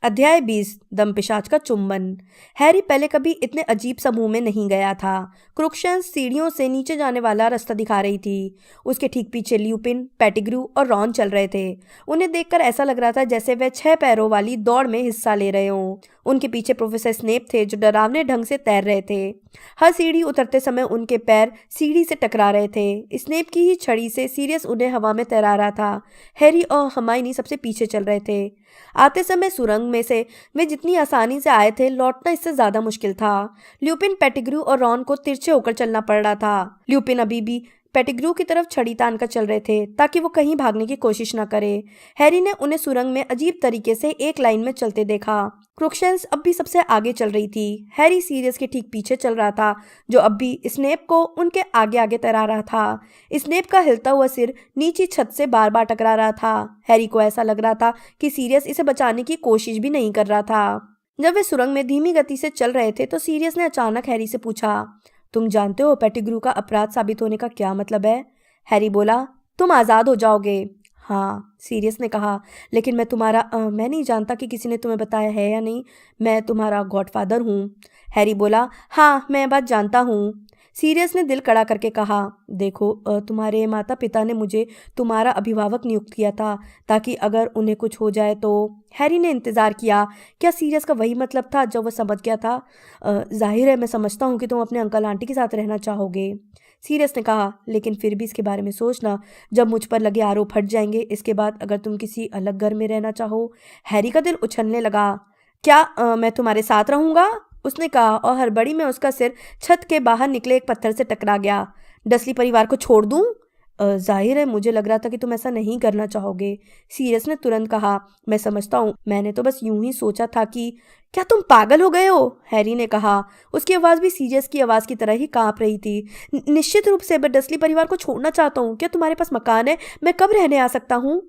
अध्याय 20 दम पिशाच का चुंबन। हैरी पहले कभी इतने अजीब समूह में नहीं गया था। क्रुक्शंस सीढ़ियों से नीचे जाने वाला रास्ता दिखा रही थी। उसके ठीक पीछे ल्यूपिन, पेटिग्रू और रॉन चल रहे थे। उन्हें देखकर ऐसा लग रहा था जैसे वे 6 पैरों वाली दौड़ में हिस्सा ले रहे हों। उनके पीछे प्रोफेसर स्नेप थे जो डरावने ढंग से तैर रहे थे। हर सीढ़ी उतरते समय उनके पैर सीढ़ी से टकरा रहे थे। स्नेप की ही छड़ी से सीरियस उन्हें हवा में तैरा रहा था। हैरी और हर्माइनी सबसे पीछे चल रहे थे। आते समय सुरंग में से वे जितनी आसानी से आए थे, लौटना इससे ज्यादा मुश्किल था। ल्यूपिन, पेटिग्रू और रॉन को तिरछे होकर चलना पड़ रहा था। ल्यूपिन अभी भी पेटिग्रू की तरफ छड़ी तान कर चल रहे थे ताकि वो कहीं भागने की कोशिश न करे। हैरी ने उन्हें सुरंग में अजीब तरीके से एक लाइन में चलते देखा। क्रुक्शंस अब भी सबसे आगे चल रही थी। हैरी सीरियस के ठीक पीछे चल रहा था, जो अब भी स्नेप को उनके आगे आगे तैरा रहा था। स्नेप का हिलता हुआ सिर नीची छत से बार बार टकरा रहा था। हैरी को ऐसा लग रहा था कि सीरियस इसे बचाने की कोशिश भी नहीं कर रहा था। जब वे सुरंग में धीमी गति से चल रहे थे तो सीरियस ने अचानक हैरी से पूछा, तुम जानते हो पेटिग्रू का अपराध साबित होने का क्या मतलब है? हैरी बोला, तुम आज़ाद हो जाओगे। हाँ, सीरियस ने कहा, लेकिन मैं नहीं जानता कि किसी ने तुम्हें बताया है या नहीं। मैं तुम्हारा गॉडफादर हूँ। हैरी बोला, हाँ, मैं बात जानता हूँ। सीरियस ने दिल कड़ा करके कहा, देखो, तुम्हारे माता पिता ने मुझे तुम्हारा अभिभावक नियुक्त किया था ताकि अगर उन्हें कुछ हो जाए तो। हैरी ने इंतज़ार किया। क्या सीरियस का वही मतलब था जो वह समझ गया था? जाहिर है, मैं समझता हूँ कि तुम अपने अंकल आंटी के साथ रहना चाहोगे। सीरियस ने कहा, लेकिन फिर भी इसके बारे में सोचना, जब मुझ पर लगे आरोप हट जाएंगे, इसके बाद अगर तुम किसी अलग घर में रहना चाहो। हैरी का दिल उछलने लगा। क्या मैं तुम्हारे साथ रहूंगा? उसने कहा, और हड़बड़ी में उसका सिर छत के बाहर निकले एक पत्थर से टकरा गया। डसली परिवार को छोड़ दूं? जाहिर है, मुझे लग रहा था कि तुम ऐसा नहीं करना चाहोगे। सीरियस ने तुरंत कहा, मैं समझता हूँ, मैंने तो बस यूं ही सोचा था कि। क्या तुम पागल हो गए हो? हैरी ने कहा। उसकी आवाज़ भी सीरियस की आवाज़ की तरह ही कांप रही थी। निश्चित रूप से मैं डसली परिवार को छोड़ना चाहता हूँ। क्या तुम्हारे पास मकान है? मैं कब रहने आ सकता हूँ?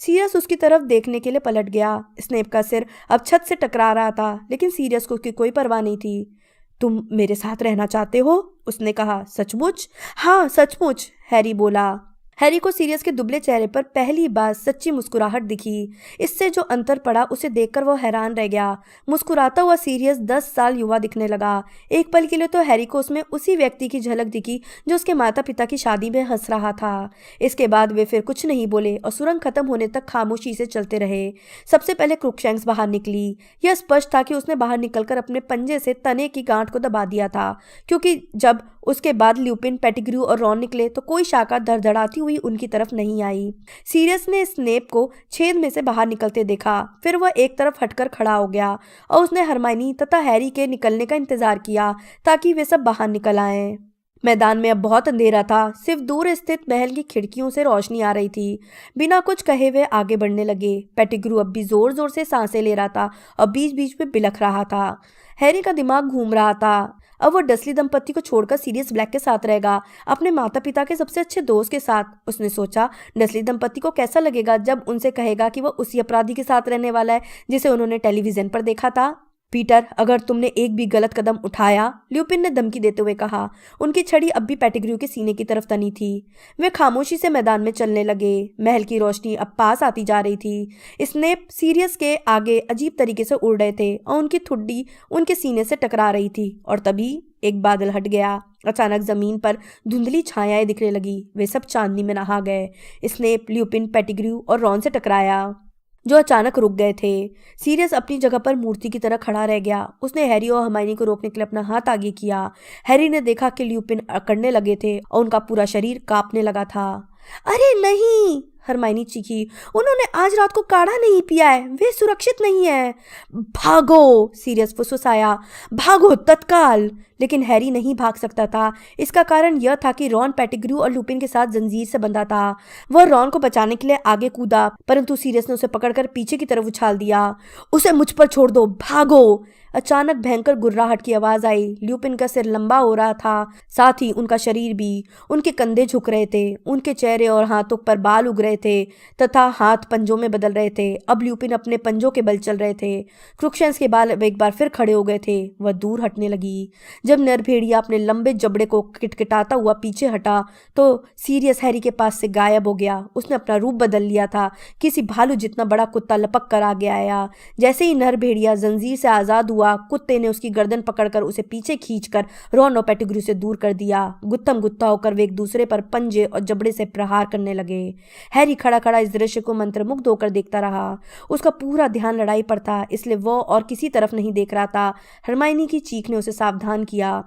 सीरियस उसकी तरफ देखने के लिए पलट गया। स्नेप का सिर अब छत से टकरा रहा था, लेकिन सीरियस को उसकी कोई परवाह नहीं थी। तुम मेरे साथ रहना चाहते हो? उसने कहा। सचमुच? हाँ, सचमुच, हैरी बोला। हैरी को सीरियस के दुबले चेहरे पर पहली बार सच्ची मुस्कुराहट दिखी। इससे जो अंतर पड़ा उसे देखकर वो हैरान रह गया। मुस्कुराता हुआ सीरियस 10 साल युवा दिखने लगा। एक पल के लिए तो हैरी को उसमें उसी व्यक्ति की झलक दिखी जो उसके माता पिता की शादी में हंस रहा था। इसके बाद वे फिर कुछ नहीं बोले और सुरंग खत्म होने तक खामोशी से चलते रहे। सबसे पहले क्रुक्शंक्स बाहर निकली। यह स्पष्ट था कि उसने बाहर निकलकर अपने पंजे से तने की गांठ को दबा दिया था, क्योंकि जब उसके बाद ल्यूपिन, पेटिग्रू और रॉन निकले तो कोई शाखा धड़धड़ाती हुई उनकी तरफ नहीं आई। सीरियस ने स्नेप को छेद में से बाहर निकलते देखा। फिर वह एक तरफ हटकर खड़ा हो गया और उसने हरमाइनी तथा हैरी के निकलने का इंतजार किया ताकि वे सब बाहर निकल आएं। मैदान में अब बहुत अंधेरा था। सिर्फ दूर स्थित महल की खिड़कियों से रोशनी आ रही थी। बिना कुछ कहे वे आगे बढ़ने लगे। पेटिग्रू अब भी जोर जोर से सांसें ले रहा था और बीच बीच में बिलख रहा था। हैरी का दिमाग घूम रहा था। अब वो डसली दंपत्ति को छोड़कर सीरियस ब्लैक के साथ रहेगा, अपने माता पिता के सबसे अच्छे दोस्त के साथ। उसने सोचा, डसली दंपत्ति को कैसा लगेगा जब उनसे कहेगा कि वह उसी अपराधी के साथ रहने वाला है जिसे उन्होंने टेलीविजन पर देखा था। पीटर, अगर तुमने एक भी गलत कदम उठाया, ल्यूपिन ने धमकी देते हुए कहा। उनकी छड़ी अब भी पेटिग्रू के सीने की तरफ तनी थी। वे खामोशी से मैदान में चलने लगे। महल की रोशनी अब पास आती जा रही थी। स्नेप सीरियस के आगे अजीब तरीके से उड़ रहे थे और उनकी ठुड्डी उनके सीने से टकरा रही थी। और तभी एक बादल हट गया। अचानक जमीन पर धुंधली छायाएं दिखने लगी। वे सब चांदनी में नहा गए। स्नेप, ल्यूपिन, पेटिग्रू और रॉन से टकराया, जो अचानक रुक गए थे। सीरियस अपनी जगह पर मूर्ति की तरह खड़ा रह गया। उसने हैरी और हर्माइनी को रोकने के लिए अपना हाथ आगे किया। हैरी ने देखा कि ल्यूपिन अकड़ने लगे थे और उनका पूरा शरीर कांपने लगा था। अरे नहीं, हरमाइनी चीखी, उन्होंने आज रात को काढ़ा नहीं पिया है, वे सुरक्षित नहीं है। भागो, सीरियस फुसफुसाया, भागो तत्काल। लेकिन हैरी नहीं भाग सकता था। इसका कारण यह था कि रॉन पेटिग्रू और लुपिन के साथ जंजीर से बंधा था। वह रॉन को बचाने के लिए आगे कूदा, परंतु सीरियस ने उसे पकड़कर पीछे की तरफ उछाल दिया। उसे मुझ पर छोड़ दो, भागो। अचानक भयंकर गुर्राहट की आवाज आई। ल्यूपिन का सिर लंबा हो रहा था, साथ ही उनका शरीर भी। उनके कंधे झुक रहे थे, उनके चेहरे और हाथों पर बाल उग रहे थे तथा हाथ पंजों में बदल रहे थे। अब ल्यूपिन अपने पंजों के बल चल रहे थे। क्रुक्शंस के बाल अब एक बार फिर खड़े हो गए थे। वह दूर हटने लगी। जब नरभेड़िया अपने लंबे जबड़े को किटकिटाता हुआ पीछे हटा तो सीरियस हैरी के पास से गायब हो गया। उसने अपना रूप बदल लिया था। किसी भालू जितना बड़ा कुत्ता लपक कर आगे आया। जैसे ही नरभेड़िया जंजीर से आजाद हुआ, कुत्ते ने उसकी गर्दन पकड़कर उसे पीछे खींचकर रॉन और पेटिग्रू से दूर कर दिया। गुत्थम गुत्था होकर वे एक दूसरे पर पंजे और जबड़े से प्रहार करने लगे। हैरी खड़ा खड़ा इस दृश्य को मंत्रमुग्ध होकर देखता रहा। उसका पूरा ध्यान लड़ाई पर था, इसलिए वह और किसी तरफ नहीं देख रहा था। हरमाइनी की चीख ने उसे सावधान किया।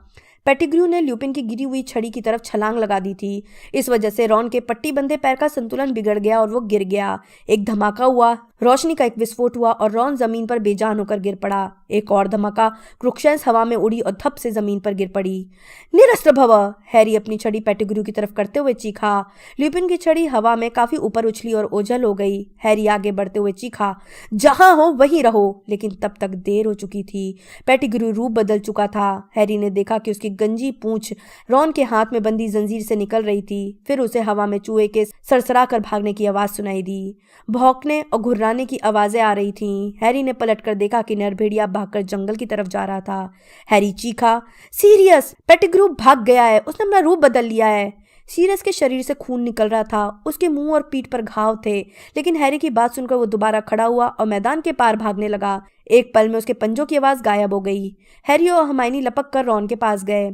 पेटिग्रू ने ल्यूपिन की गिरी हुई छड़ी की तरफ छलांग लगा दी थी। इस वजह से रॉन के पट्टी बंधे पैर का संतुलन बिगड़ गया और वो गिर गया। एक धमाका हुआ, रोशनी का एक विस्फोट हुआ और रॉन जमीन पर बेजान होकर गिर पड़ा। एक और धमाका, क्रुक्शंस हवा में उड़ी और धप से जमीन पर गिर पड़ी। निरस्त्र भव, हैरी अपनी छड़ी पेटिग्रू की तरफ करते हुए चीखा। ल्यूपिन की छड़ी हवा में काफी ऊपर उछली और ओझल हो गई। हैरी आगे बढ़ते हुए चीखा, जहां हो वहीं रहो। लेकिन तब तक देर हो चुकी थी। पेटिग्रू रूप बदल चुका था। हैरी ने देखा कि उसकी गंजी पूंछ रॉन के हाथ में बंदी जंजीर से निकल रही थी। फिर उसे हवा में चूहे के सरसरा कर भागने की आवाज सुनाई दी। भौंकने और घुर्राने की आवाजें आ रही थीं। हैरी ने पलटकर देखा कि नरभेड़िया भागकर जंगल की तरफ जा रहा था। हैरी चीखा, सीरियस, पेटिग्रू भाग गया है, उसने अपना रूप बदल लिया है। सीरियस के शरीर से खून निकल रहा था। उसके मुंह और पीठ पर घाव थे। लेकिन हैरी की बात सुनकर वो दोबारा खड़ा हुआ और मैदान के पार भागने लगा। एक पल में उसके पंजों की आवाज गायब हो गई। हैरी और हरमाइनी लपक कर रॉन के पास गए।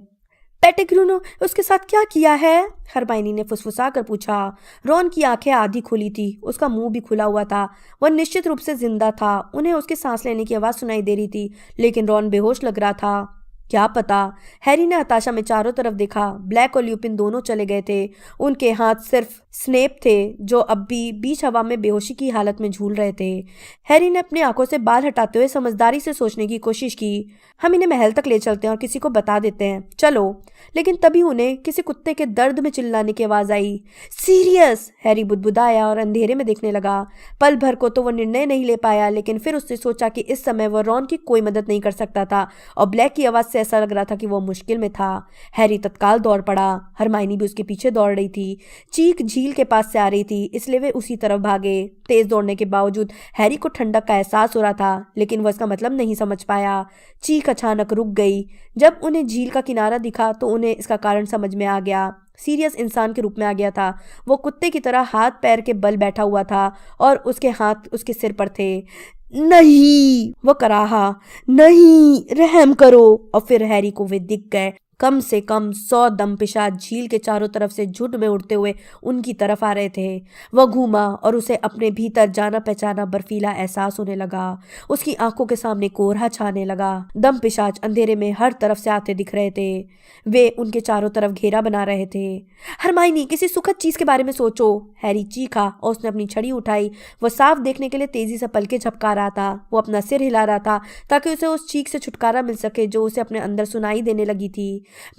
पेटिग्रू ने उसके साथ क्या किया है? हरमाइनी ने फुसफुसा कर पूछा। रॉन की आंखें आधी खुली थी, उसका मुंह भी खुला हुआ था। वह निश्चित रूप से जिंदा था। उन्हें उसके सांस लेने की आवाज सुनाई दे रही थी, लेकिन रॉन बेहोश लग रहा था। क्या पता? हैरी ने हताशा में चारों तरफ देखा। ब्लैक और ल्यूपिन दोनों चले गए थे। उनके हाथ सिर्फ स्नेप थे, जो अब भी बीच हवा में बेहोशी की हालत में झूल रहे थे। हैरी ने अपनी आंखों से बाल हटाते हुए समझदारी से सोचने की कोशिश की। हम इन्हें महल तक ले चलते हैं और किसी को बता देते हैं, चलो। लेकिन तभी उन्हें किसी कुत्ते के दर्द में चिल्लाने की आवाज आई। सीरियस! हैरी बुदबुदाया और अंधेरे में देखने लगा। पल भर को तो वह निर्णय नहीं ले पाया, लेकिन फिर उसने सोचा कि इस समय वह रॉन की कोई मदद नहीं कर सकता था और ब्लैक की आवाज से ऐसा लग रहा था कि वह मुश्किल में था। हैरी तत्काल दौड़ पड़ा। हरमाइनी भी उसके पीछे दौड़ रही थी। चीख झील के पास से आ रही थी, इसलिए वे उसी तरफ भागे। तेज दौड़ने के बावजूद हैरी को ठंडक का एहसास हो रहा था, लेकिन वह इसका मतलब नहीं समझ पाया। चीख अचानक रुक गई। जब उन्हें झील का किनारा दिखा तो उन्हें इसका कारण समझ में आ गया। सीरियस इंसान के रूप में आ गया था। वो कुत्ते की तरह हाथ पैर के बल बैठा हुआ था और उसके हाथ उसके सिर पर थे। नहीं, वो कराहा, नहीं, रहम करो। और फिर हैरी को वे दिख गए। कम से कम 100 दमपिशाच झील के चारों तरफ से झुंड में उड़ते हुए उनकी तरफ आ रहे थे। वह घूमा और उसे अपने भीतर जाना पहचाना बर्फीला एहसास होने लगा। उसकी आंखों के सामने कोहरा छाने लगा। दमपिशाच अंधेरे में हर तरफ से आते दिख रहे थे। वे उनके चारों तरफ घेरा बना रहे थे। हरमाइनी, किसी सुखद चीज के बारे में सोचो। हैरी चीखा और उसने अपनी छड़ी उठाई। वह साफ देखने के लिए तेजी से पलके झपका रहा था। वो अपना सिर हिला रहा था ताकि उसे उस चीख से छुटकारा मिल सके जो उसे अपने अंदर सुनाई देने लगी थी।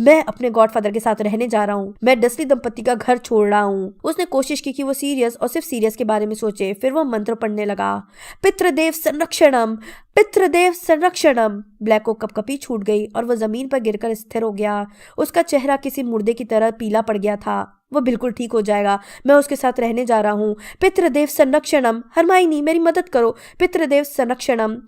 मैं अपने गॉडफादर के साथ रहने जा रहा हूँ। मैं डस्टी दंपति का घर छोड़ रहा हूँ। उसने कोशिश की कि वो सीरियस और सिर्फ सीरियस के बारे में सोचे। फिर वो मंत्र पढ़ने लगा। पितृदेव संरक्षणम, पितृदेव संरक्षणम। ब्लैक को कपकपी छूट गई और वह जमीन पर गिरकर स्थिर हो गया। उसका चेहरा किसी मुर्दे की तरह पीला पड़ गया था। वो बिल्कुल ठीक हो जाएगा। मैं उसके साथ रहने जा रहा हूँ। पितृदेव संरक्षणम। हरमाइनी, मेरी मदद करो। पितृदेव संरक्षणम।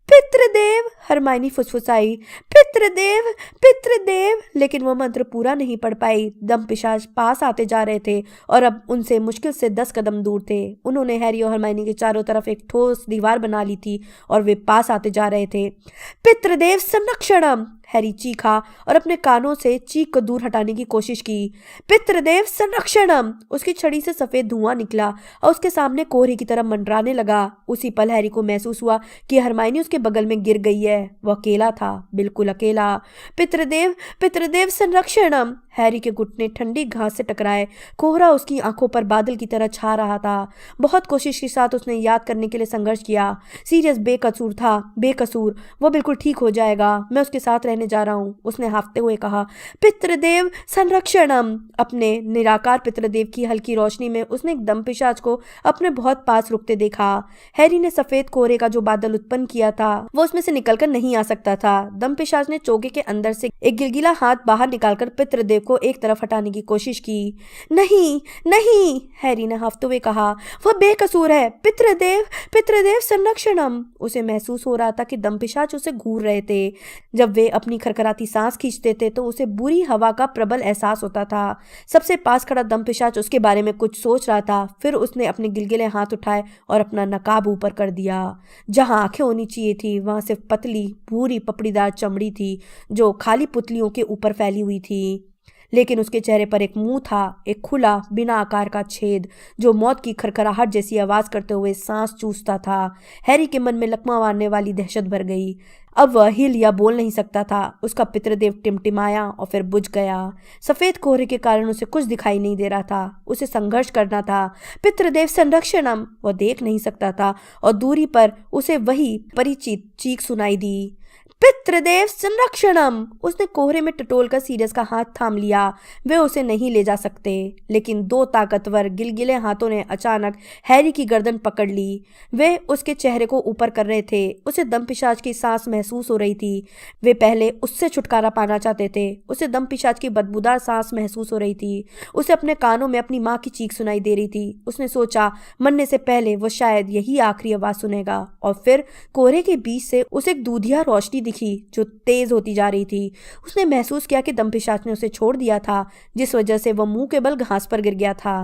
पितृदेव, हरमाइनी फुसफुसाई। पितृदेव, पितृदेव। लेकिन वह मंत्र पूरा नहीं पढ़ पाई। दमपिशाच पास आते जा रहे थे और अब उनसे मुश्किल से 10 कदम दूर थे। उन्होंने हैरी और हरमाइनी के चारों तरफ एक ठोस दीवार बना ली थी और वे पास आते जा रहे थे। पितृदेव संरक्षणम। हैरी चीखा और अपने कानों से चीख को दूर हटाने की कोशिश की। पितृदेव संरक्षणम। उसकी छड़ी से सफेद धुआं निकला और उसके सामने कोहरे की तरह मंडराने लगा। उसी पल हैरी को महसूस हुआ कि हरमाइनी उसके बगल में गिर गई है। वह अकेला था, बिल्कुल अकेला। धकेला। पितृदेव, पितृदेव संरक्षणम। हैरी के घुटने ठंडी घास से टकराए। कोहरा उसकी आंखों पर बादल की तरह छा रहा था। बहुत कोशिश के साथ उसने याद करने के लिए संघर्ष किया। सीरियस बेकसूर था, बेकसूर। वो बिल्कुल ठीक हो जाएगा, मैं उसके साथ रहने जा रहा हूँ, उसने हांफते हुए कहा। पितृदेव संरक्षणम। अपने निराकार पितृदेव की हल्की रोशनी में उसने एक दंपिशाच को अपने बहुत पास रुकते देखा। हैरी ने सफेद कोहरे का जो बादल उत्पन्न किया था वो उसमें से निकलकर नहीं आ सकता था। दंपिशाच ने चोगे के अंदर से एक गिलगिला हाथ बाहर निकालकर पितृदेव को एक तरफ हटाने की कोशिश की। नहीं नहीं, हैरी ने हांफते हुए कहा, वह बेकसूर है। पितृदेव, पितृदेव संरक्षणम। उसे महसूस हो रहा था कि दंपिशाच उसे घूर रहे थे। जब वे अपनी खरखराती सांस खींचते थे तो उसे बुरी हवा का प्रबल एहसास होता था। सबसे पास खड़ा दंपिशाच उसके बारे में कुछ सोच रहा था। फिर उसने अपने गिलगिले हाथ उठाए और अपना नकाब ऊपर कर दिया। जहां आंखें होनी चाहिए थी वहां सिर्फ पतली भूरी पपड़ीदार चमड़ी थी जो खाली पुतलियों के ऊपर फैली हुई थी। लेकिन उसके चेहरे पर एक मुंह था, एक खुला बिना आकार का छेद जो मौत की खरखराहट जैसी आवाज करते हुए सांस चूसता था। हैरी के मन में लकवा मारने वाली दहशत भर गई। अब वह हिल या बोल नहीं सकता था। उसका पितृदेव टिमटिमाया और फिर बुझ गया। सफेद कोहरे के कारण उसे कुछ दिखाई नहीं दे रहा था। उसे संघर्ष करना था। पितृदेव संरक्षणम। वह देख नहीं सकता था और दूरी पर उसे वही परिचित चीख सुनाई दी। पितृदेव संरक्षणम। उसने कोहरे में टटोलकर सीरियस का हाथ थाम लिया। वे उसे नहीं ले जा सकते। लेकिन दो ताकतवर गिलगिले हाथों ने अचानक हैरी की गर्दन पकड़ ली। वे उसके चेहरे को ऊपर कर रहे थे। उसे दंपिशाच की सांस महसूस हो रही थी। वे पहले उससे छुटकारा पाना चाहते थे। उसे दंपिशाच की बदबूदार सांस महसूस हो रही थी। उसे अपने कानों में अपनी माँ की चीख सुनाई दे रही थी। उसने सोचा मरने से पहले वो शायद यही आखिरी आवाज सुनेगा। और फिर कोहरे के बीच से उसे एक दूधिया रोशनी दिखी जो तेज होती जा रही थी। उसने महसूस किया कि दंपिशाच ने उसे छोड़ दिया था, जिस वजह से वह मुंह के बल घास पर गिर गया था।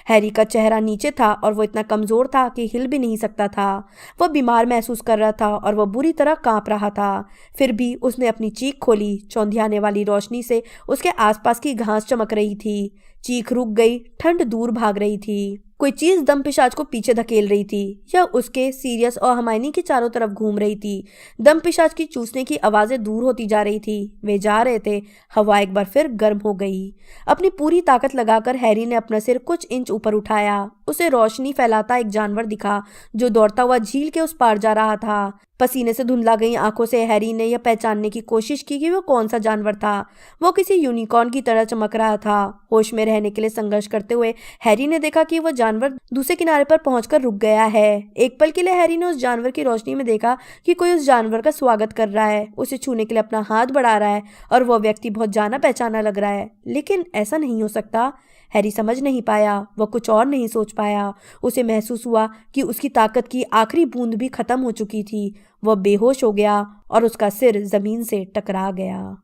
हैरी का चेहरा नीचे था और वो इतना कमजोर था कि हिल भी नहीं सकता था। वह बीमार महसूस कर रहा था और वह बुरी तरह कांप रहा था। फिर भी उसने अपनी चीख खोली। चौंधियाने वाली रोशनी से उसके आसपास की घास चमक रही थी। चीख रुक गई। ठंड दूर भाग रही थी। कोई चीज दंपिशाच को पीछे धकेल रही थी या उसके सीरियस और हमायनी के चारों तरफ घूम रही थी। दंपिशाच की चूसने की आवाजें दूर होती जा रही थी। वे जा रहे थे। हवा एक बार फिर गर्म हो गई। अपनी पूरी ताकत लगाकर हैरी ने अपना सिर कुछ इंच ऊपर उठाया। उसे रोशनी फैलाता एक जानवर दिखा जो दौड़ता हुआ झील के उस पार जा रहा था। पसीने से धुंधला गई आंखों से हैरी ने यह पहचानने की कोशिश की कि वो कौन सा जानवर था। वो किसी यूनिकॉर्न की तरह चमक रहा था। होश में रहने के लिए संघर्ष करते हुए हैरी ने देखा कि वह जानवर दूसरे किनारे पर पहुंचकर रुक गया है। एक पल के लिए हैरी ने उस जानवर की रोशनी में देखा कि कोई उस जानवर का स्वागत कर रहा है, उसे छूने के लिए अपना हाथ बढ़ा रहा है और वह व्यक्ति बहुत जाना पहचाना लग रहा है। लेकिन ऐसा नहीं हो सकता। हैरी समझ नहीं पाया। वह कुछ और नहीं सोच पाया। उसे महसूस हुआ कि उसकी ताकत की आखिरी बूंद भी खत्म हो चुकी थी। वह बेहोश हो गया और उसका सिर जमीन से टकरा गया।